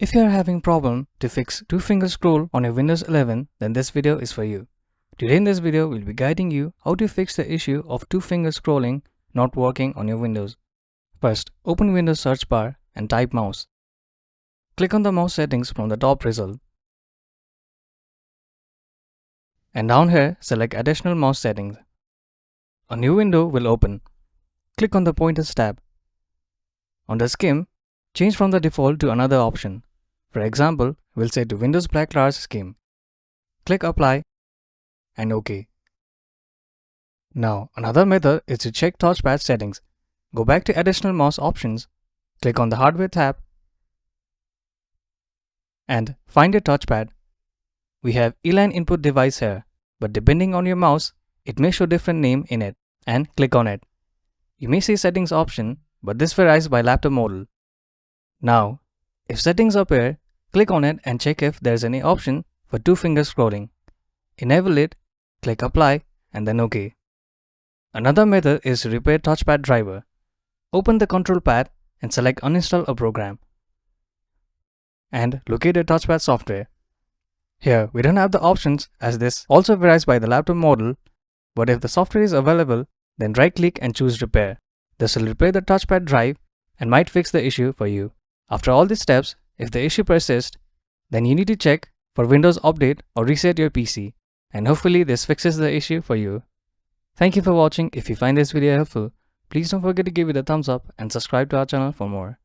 If you are having problem to fix two-finger scroll on your Windows 11, then this video is for you. Today in this video, we'll be guiding you how to fix the issue of two-finger scrolling not working on your Windows. First, open Windows search bar and type mouse. Click on the mouse settings from the top result. And down here, select additional mouse settings. A new window will open. Click on the pointers tab. On the scheme, change from the default to another option. For example, we'll say to Windows Black Large scheme. Click Apply and OK. Now, another method is to check touchpad settings. Go back to additional mouse options, click on the hardware tab and find your touchpad. We have ELAN input device here, but depending on your mouse, it may show different name in it, and click on it. You may see settings option, but this varies by laptop model. Now, if settings appear, click on it and check if there is any option for two-finger scrolling. Enable it, click Apply and then OK. Another method is to repair touchpad driver. Open the control pad and select Uninstall a program. And locate the touchpad software. Here, we don't have the options as this also varies by the laptop model, but if the software is available, then right-click and choose Repair. This will repair the touchpad drive and might fix the issue for you. After all these steps, if the issue persists, then you need to check for Windows Update or reset your PC, and hopefully this fixes the issue for you. Thank you for watching. If you find this video helpful, please don't forget to give it a thumbs up and subscribe to our channel for more.